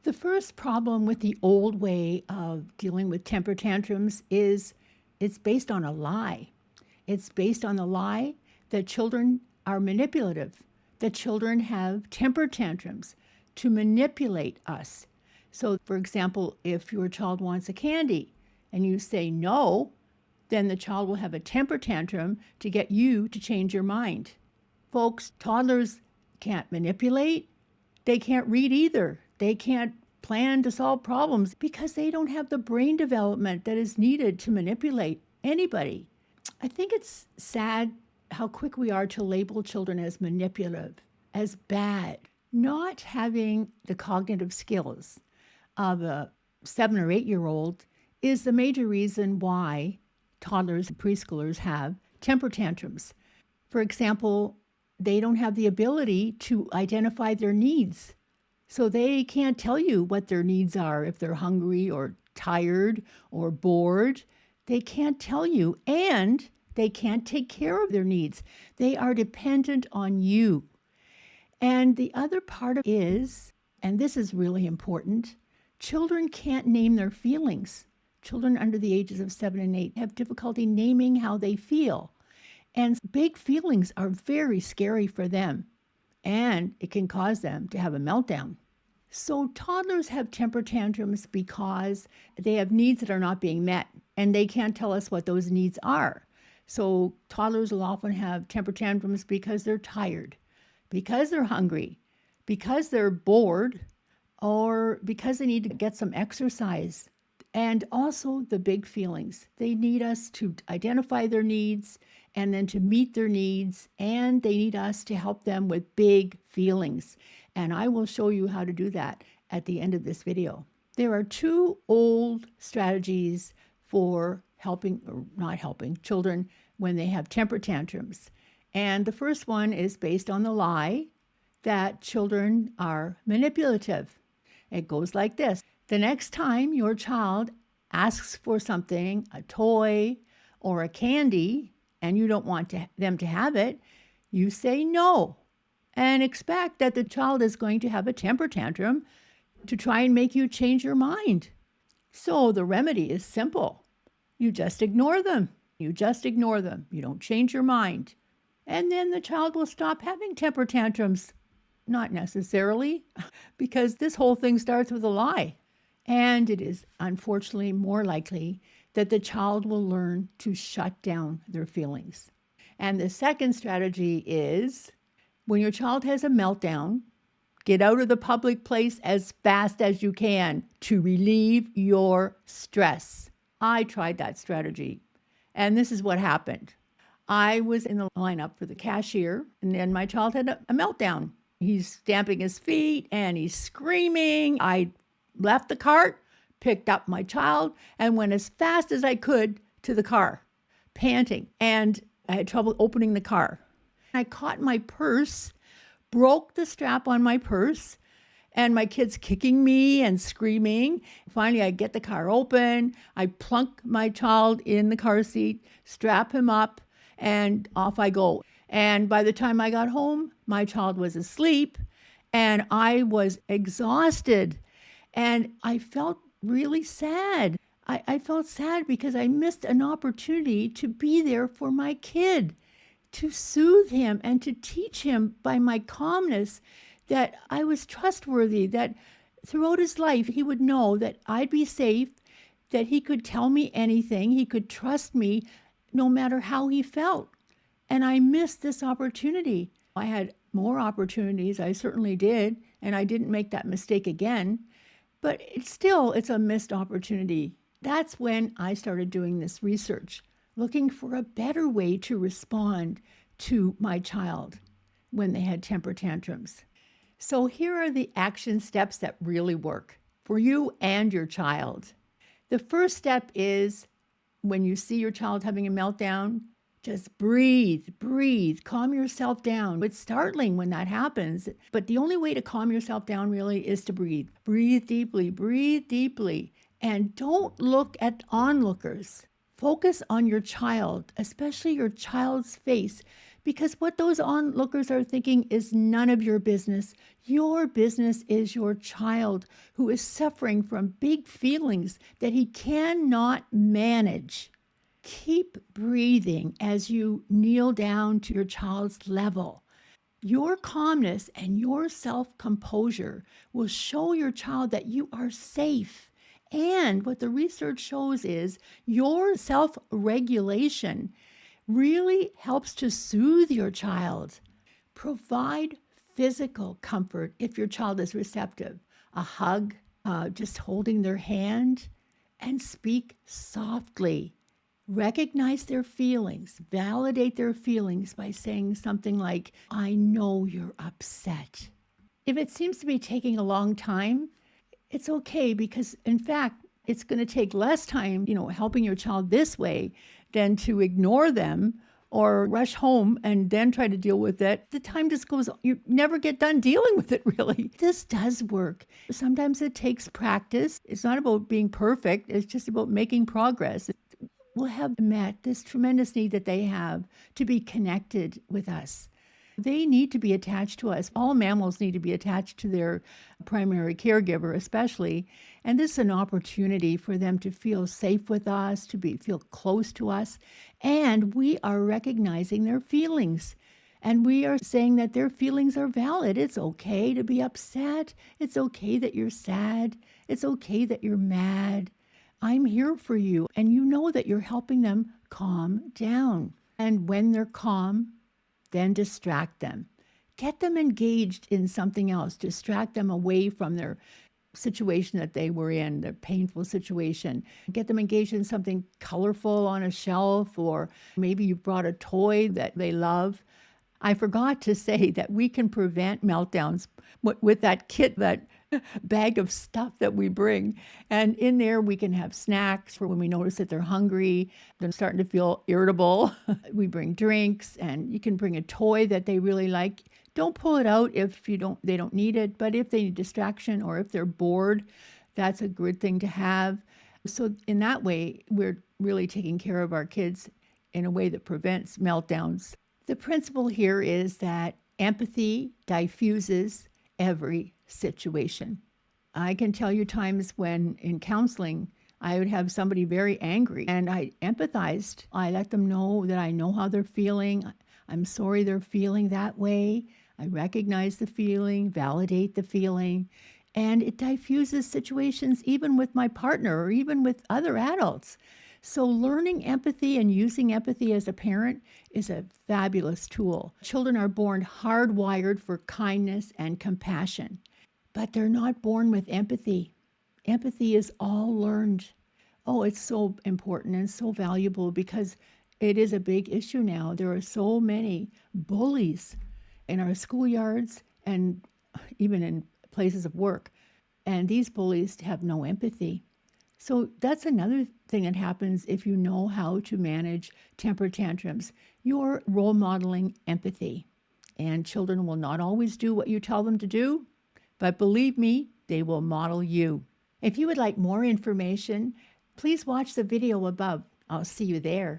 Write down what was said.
The first problem with the old way of dealing with temper tantrums is it's based on a lie. It's based on the lie that children are manipulative, that children have temper tantrums to manipulate us. So, for example, if your child wants a candy and you say no, then the child will have a temper tantrum to get you to change your mind. Folks, toddlers can't manipulate. They can't read either. They can't plan to solve problems because they don't have the brain development that is needed to manipulate anybody. I think it's sad how quick we are to label children as manipulative, as bad. Not having the cognitive skills of a 7 or 8-year-old is the major reason why toddlers and preschoolers have temper tantrums. For example, they don't have the ability to identify their needs. So they can't tell you what their needs are if they're hungry or tired or bored. They can't tell you, and they can't take care of their needs. They are dependent on you. And the other part is, and this is really important, children can't name their feelings. Children under the ages of 7 and 8 have difficulty naming how they feel. And big feelings are very scary for them, and it can cause them to have a meltdown. So toddlers have temper tantrums because they have needs that are not being met, and they can't tell us what those needs are. So toddlers will often have temper tantrums because they're tired, because they're hungry, because they're bored, or because they need to get some exercise. And also the big feelings. They need us to identify their needs and then to meet their needs, and they need us to help them with big feelings. And I will show you how to do that at the end of this video. There are 2 old strategies for helping or not helping children when they have temper tantrums. And the first one is based on the lie that children are manipulative. It goes like this. The next time your child asks for something, a toy or a candy, and you don't want them to have it, you say no and expect that the child is going to have a temper tantrum to try and make you change your mind. So the remedy is simple. You just ignore them. You just ignore them. You don't change your mind. And then the child will stop having temper tantrums. Not necessarily, because this whole thing starts with a lie. And it is unfortunately more likely that the child will learn to shut down their feelings. And the second strategy is when your child has a meltdown, get out of the public place as fast as you can to relieve your stress. I tried that strategy, and this is what happened. I was in the lineup for the cashier, and then my child had a meltdown. He's stamping his feet and he's screaming. I left the cart, picked up my child, and went as fast as I could to the car, panting. And I had trouble opening the car. I caught my purse, broke the strap on my purse, and my kid's kicking me and screaming. Finally, I get the car open. I plunk my child in the car seat, strap him up, and off I go. And by the time I got home, my child was asleep, and I was exhausted. And I felt really sad. I felt sad because I missed an opportunity to be there for my kid, to soothe him and to teach him by my calmness that I was trustworthy, that throughout his life he would know that I'd be safe, that he could tell me anything, he could trust me no matter how he felt. And I missed this opportunity. I had more opportunities, I certainly did, and I didn't make that mistake again. But it's a missed opportunity. That's when I started doing this research, looking for a better way to respond to my child when they had temper tantrums. So here are the action steps that really work for you and your child. The first step is when you see your child having a meltdown, just breathe, calm yourself down. It's startling when that happens, but the only way to calm yourself down really is to breathe. Breathe deeply, and don't look at onlookers. Focus on your child, especially your child's face, Because what those onlookers are thinking is none of your business. Your business is your child who is suffering from big feelings that he cannot manage. Keep breathing as you kneel down to your child's level. Your calmness and your self-composure will show your child that you are safe. And what the research shows is your self-regulation really helps to soothe your child. Provide physical comfort if your child is receptive. A hug, just holding their hand, and speak softly. Recognize their feelings, validate their feelings by saying something like, I know you're upset. If it seems to be taking a long time, it's okay because, in fact, it's going to take less time, helping your child this way than to ignore them or rush home and then try to deal with it. The time just goes, you never get done dealing with it, really. This does work. Sometimes it takes practice. It's not about being perfect. It's just about making progress. We'll have met this tremendous need that they have to be connected with us. They need to be attached to us. All mammals need to be attached to their primary caregiver, especially. And this is an opportunity for them to feel safe with us, to feel close to us. And we are recognizing their feelings. And we are saying that their feelings are valid. It's okay to be upset. It's okay that you're sad. It's okay that you're mad. I'm here for you. And you know that you're helping them calm down. And when they're calm, then distract them. Get them engaged in something else. Distract them away from their situation that they were in, their painful situation. Get them engaged in something colorful on a shelf, or maybe you brought a toy that they love. I forgot to say that we can prevent meltdowns with that kit, that bag of stuff that we bring. And in there, we can have snacks for when we notice that they're hungry, they're starting to feel irritable. We bring drinks, and you can bring a toy that they really like. Don't pull it out if they don't need it, but if they need distraction or if they're bored, that's a good thing to have. So in that way, we're really taking care of our kids in a way that prevents meltdowns. The principle here is that empathy diffuses every situation. I can tell you times when in counseling, I would have somebody very angry and I empathized. I let them know that I know how they're feeling. I'm sorry they're feeling that way. I recognize the feeling, validate the feeling, and it diffuses situations even with my partner or even with other adults. So learning empathy and using empathy as a parent is a fabulous tool. Children are born hardwired for kindness and compassion, but they're not born with empathy. Empathy is all learned. Oh, it's so important and so valuable because it is a big issue now. There are so many bullies in our schoolyards and even in places of work. And these bullies have no empathy. So that's another thing that happens if you know how to manage temper tantrums. You're role modeling empathy. And children will not always do what you tell them to do, but believe me, they will model you. If you would like more information, please watch the video above. I'll see you there.